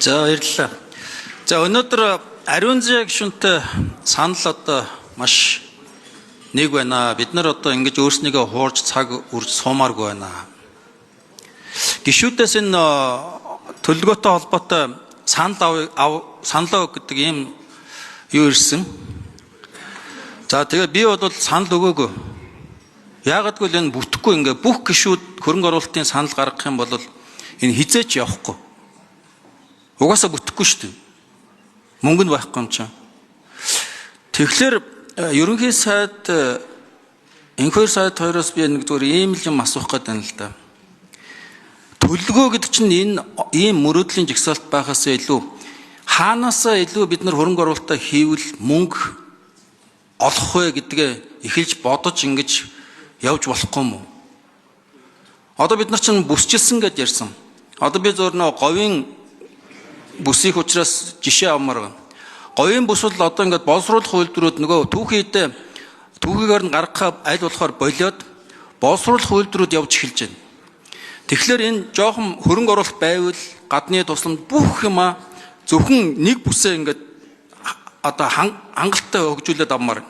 За баярлалаа. За өнөөдөр ариун зээг гишүүнтэй санал одоо маш нэг байна. Бид нар одоо ингэж өөрснийгөө хуурж цаг үрж суумааргүй байна. Гишүүдээс энэ төлөвлөгөөтэй холбоотой санал гэдэг ийм юу ирсэн. За тэгээ би бол санал өгөөгүй. Яагаад гэвэл энэ бүтэхгүй ингээ бүх гишүүд хөрөнгө оруулалтын санал гаргах юм бол энэ хизээч явахгүй. Угаасаа бүтэхгүй шүү дээ. Мөнгө нь байхгүй юм чинь. Тэгэхээр ерөнхий сайд энхэр сайд хоёроос би нэг зүгээр ийм л юм асуух гээд байна л да. Төлөвлөгөө гэдэг чинь энэ ийм мөрөөдлийн жагсаалт байхаас илүү хаанаасаа илүү бид нар хөрөнгө оруулалтаа хийвэл мөнгө олох вэ гэдгээ эхэлж бодож ингэж явж болохгүй юм уу? Одоо бид нар чинь бүсчилсэн гэж ярьсан. Одоо би зөвөр нөө говийн бүсих учраас жишээ авмаар байна. Говийн бүс бол одоо ингээд боловсруулах үйлдвэрүүд нөгөө түүхийгээр нь гаргахаа аль болохоор болоод боловсруулах үйлдвэрүүд явж эхэлж байна. Тэгэхээр энэ жоохон хөрөнгө оруулалт байвал гадны тусламж бүх юма зөвхөн нэг бүсээ ингээд одоо хангалттай хөгжүүлээд авмаар.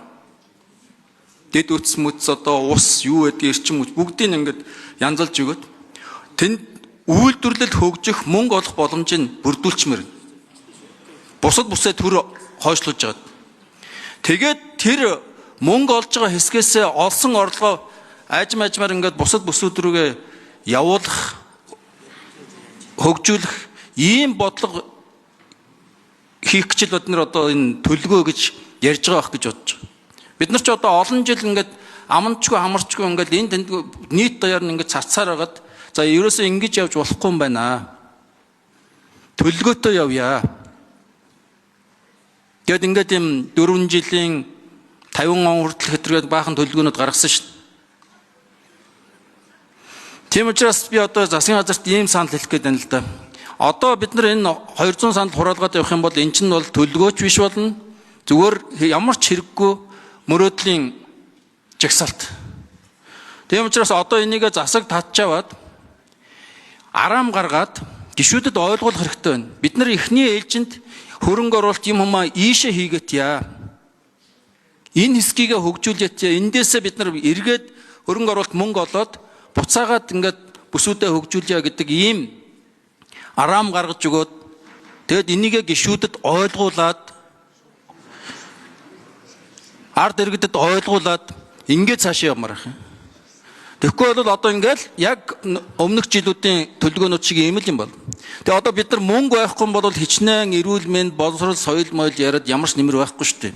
Дэд үтс мүтс одоо ус юу гэдэг эрчим хүч бүгдийг ингээд янзалж өгöd. Тэнд үйлдвэрлэл хөгжих мөнгө олох боломжийг бүрдүүлчмээр. Бусад бүсээ төр хойшлуулж байгаа. Тэгээд тэр мөнгө олж байгаа хэсгээс олсон орлогоо ажмаар ингээд бусад бүсүүд рүүгээ явуулах, хөгжүүлэх ийм бодлого хийх гэж бид нар одоо энэ төлөвлөгөө гэж ярьж байгаа байх гэж бодож байгаа. Бид нар ч одоо олон жил ингээд аманчгүй хамарчгүй ингээд энэ тэнд нийт даяар нь ингээд цацаар хагаад за ерөөсөө ингэж явж болохгүй юм байна. Төлөвлөгөөтэй явъя. Тэгэд ингээд юм 4 жилийн 50 он хүртэл хэтргээд баахан төлөвлөгөөнүүд гаргасан шүү дээ. Тийм учраас би одоо засгийн газарт ийм санал хэлэх гээд байна л да. Одоо бид нар энэ 200 санал хураалгаад явах юм бол эн чинь бол төлөвлөгөөч биш болно. Зүгээр ямар ч хэрэггүй мөрөөдлийн жагсаалт. Тийм учраас одоо энийг засаг татчаваад араам гаргаад гишүүдэд ойлгуулах хэрэгтэй байна. Бид нар эхний ээлжинд хөрөнгө оруулалт юм хумаа ийшээ хийгээд яа. Энэ хэсгийг хөгжүүлээд яа. Эндээсээ бид нар эргээд хөрөнгө оруулалт мөнгө олоод буцаагаад ингээд бүсүүдэд хөгжүүлье гэдэг ийм араам гаргаж өгөөд тэгэд энийгээ гишүүдэд ойлгуулад ард иргэдэд ойлгуулад ингээд цаашаа явмаар байна. Тэгэхгүй бол одоо ингээд яг өмнөх жилүүдийн төлөвлөгөөнүүд шиг ийм л юм бол. Тэгээ одоо бид нар мөнгө байхгүй бол хичнээн эрүүл мэнд боловсрол соёл моёл яриад ямар ч нэмэр байхгүй шүү дээ.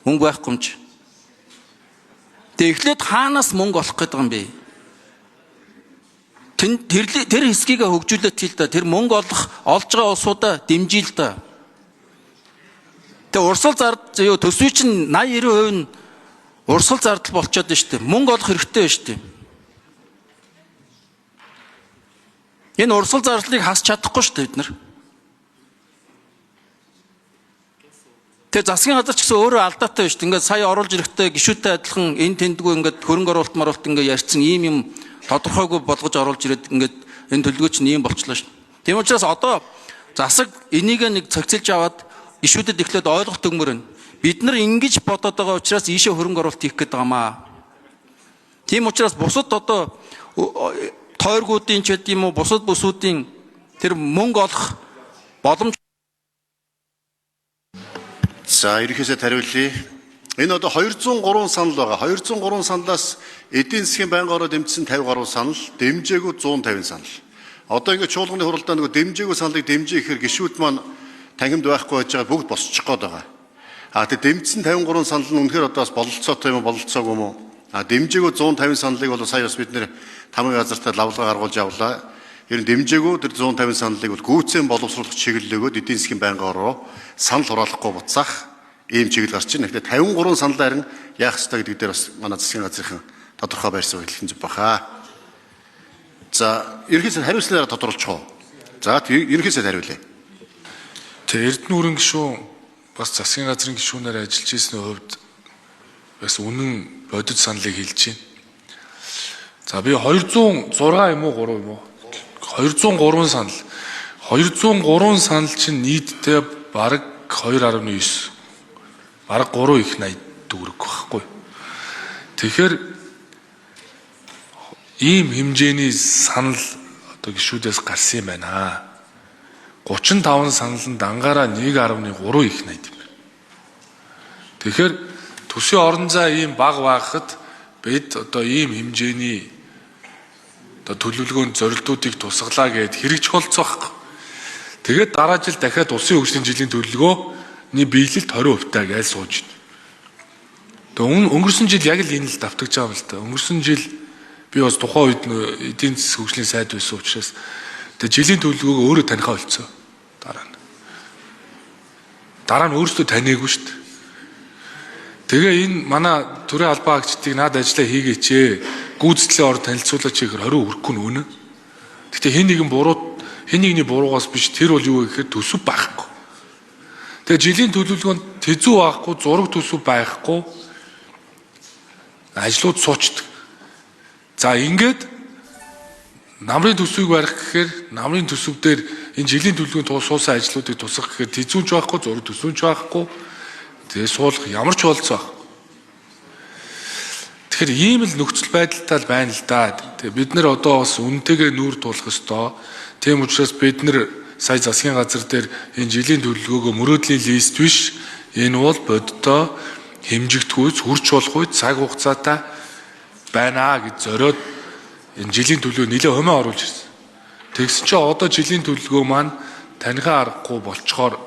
Мөнгө байхгүй юм чи. Тэгээ эхлээд хаанаас мөнгө олох гээд байгаа юм бэ? Тэр хэсгийг хөгжүүлээд хэл да. Тэр мөнгө олж байгаа улсуудаа дэмжийл да. Тэгээ урсгал зардал төсвийн чинь 80-90% нь урсгал зардал болчиход байна шүү дээ. Мөнгө олох хэрэгтэй байна шүү дээ. Энэ урсгал зардлыг хасч чадахгүй шүү дээ бид нар. Тэгээ засгийн газар ч гэсэн өөрөө алдаатай байна шүү дээ. Ингээд сая оруулж ирэхдээ гишүүтэй адилхан энэ тэндгүй ингээд хөрөнгө оруулалт маруулалт ингээд ярьсан ийм юм тодорхойгүй болгож оруулж ирээд ингээд энэ төлөвлөгөө чинь ийм болчихлоо шүү. Тийм учраас одоо засаг энийг нэг цогцолж аваад гишүүдэд эхлээд ойлгох төгмөр нь бид нар ингэж бодоод байгаа учраас ийшээ хөрөнгө оруулалт хийх гээд байгаамаа. Тийм учраас бусад одоо тойргуудын ч гэдэм юм уу бусад бүсүүдийн тэр мөнгө олох боломж. За ерөнхийдөө хариулъя. Энэ одоо 203 санал байгаа. 203 саналаас эдийн засгийн байнгын ороо дэмжсэн 50 гаруй санал, дэмжээгүй 150 санал. Одоо ингээд чуулганы хуралдаа нөгөө дэмжээгүй саналыг дэмжих гэхээр гишүүд маань тангимд байхгүй байж байгаа бүгд босчих гээд байгаа. Тэгээ дэмжсэн 53 санал нь үнэхээр одоо бас бололцоотой юм уу, бололцоогүй юм уу? Дэмжээгүй 150 саналыг бол сая бас бид нэр тамгын газартаа лавлага гаргуулж явлаа. Ер нь дэмжээгүй тэр 150 саналыг бол гүйцэн боловсруулах чиглэл өгөөд эдийн засгийн байнгын ороо санал хураалахгүй буцаах ийм чиглэл гарч байна. Тэгэхээр 53 санал харин яах ёстой гэдэг дээр бас манай засгийн газрын тодорхой байр суурь хэлэх зүг баха. За ерөнхийдөө хариуцлагаараа тодорхойлчих уу. За ерөнхийдөө хариулъя. Тэгээ Эрдэнэ гишүүн бас засгийн газрын гишүүнээр ажиллаж ирсний хувьд бас үнэн бодит саналыг хэлж байна. За би 206 юм уу 3 юм уу? 203 санал. 203 санал чинь нийтдээ бараг 2.9 бараг 3 их 80 төгрөг байхгүй. Тэгэхээр ийм хэмжээний санал одоо гишүүдээс гарсан юм байна. 35 санал нь дангаараа 1.3 их 80 юм байна. Тэгэхээр төсвийн орон зай ийм бага байхад бид одоо ийм хэмжээний одоо төлөвлөгөөнд зорилтуудыг тусгалаа гэд хэрэгж болцоохгүй. Тэгээд дараа жил дахиад улсын хөгжлийн жилийн төлөвлөгөөний биелэлт 20% гэж сууж байна. Тэгээд өнгөрсөн жил яг л энэ л давтагч байгаа юм л та. Өнгөрсөн жил би бас тухайн үед эдийн засгийн хөгжлийн сайд байсан учраас тэгээд жилийн төлөвлөгөөг өөрөө танихаа болцоо. Дараа нь өөрсдөө таниагүй шүү дээ. Тэгээ энэ манай төрийн албан агчдыг наад ажиллаа хийгээч ээ. Гүйцэтгэлийн орд танилцуулаач гэхээр 20 өрөхгүй нүнэ. Гэтэ хэн нэгний буруугаас биш тэр бол юу гэхээр төсөв байхгүй. Тэгээ жилийн төлөвлөгөөнд тэзүү байхгүй, зураг төсөв байхгүй. Ажлууд суучдаг. За ингээд намрын төсвийг барих гэхээр намрын төсөв дээр энэ жилийн төлөвлөгөөнд суусан ажлуудыг тусгах гэхээр тэзүүч байхгүй, зураг төсвч байхгүй. Тэгээ суулгах ямар ч болцоо. Тэгэхээр ийм л нөхцөл байдалтай л байна л да. Тэгээ бид нар одоо бас үнэтэйгээ нүүр тулах ёстой. Тийм учраас бид нар сая засгийн газар дээр энэ жилийн төлөвлөгөөгөө мөрөөдлийн лист биш. Энэ бол бодиттой хэмжигдэхүйц, хүрч болох үе цаг хугацаатай байна гэж зориод энэ жилийн төлөвлөгөө нэлээд хумаа оруулж ирсэн. Тэгс чи одоо жилийн төлөвлөгөө маань танихаа аргагүй болцохоор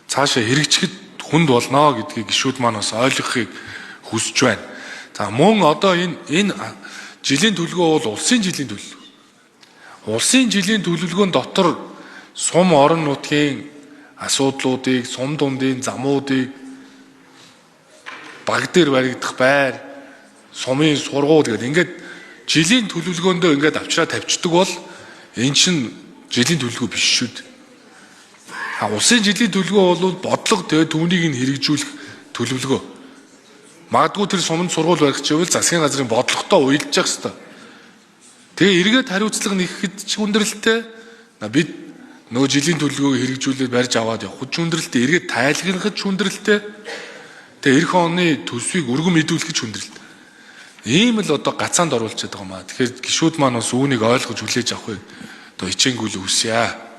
цаашаа хэрэгжихэд хүнд болно гэдгийг гишүүд маань бас ойлгохыг хүсэж байна. За мөн одоо энэ жилийн төлөвлөгөө бол улсын жилийн төлөвлөгөө. Улсын жилийн төлөвлөгөөнд дотор сум орон нутгийн асуудлуудыг, сум дундын замуудыг, баг дээр баригдах байр, сумын сургууль гэдэг ингээд жилийн төлөвлөгөөндөө ингээд авчраа тавьчихдаг бол энэ чинь жилийн төлөвлөгөө биш шүү дээ. Улсын жилийн төлөвлөгөө бол бодлого тэгээ түүнийг нь хэрэгжүүлэх төлөвлөгөө. Магадгүй тэр суманд сургууль барих чивэл засгийн газрын бодлоготой уялдаж явах хэрэгтэй. Тэгээ эргээд хариуцлага нэхэхэд ч хүндрэлтэй. Бид нөгөө жилийн төлөвлөгөөг хэрэгжүүлээд барьж аваад явах ч хүндрэлтэй, эргээд тайлгнахад ч хүндрэлтэй. Тэгээ эх оны төсвийг өргөн мэдүүлэх ч хүндрэлтэй. Ийм л одоо гацаанд оруулчихад байгаа юм аа. Тэгэхээр гишүүд маань бас үүнийг ойлгож хүлээж авахыг одоо хичээнгүйл үсье.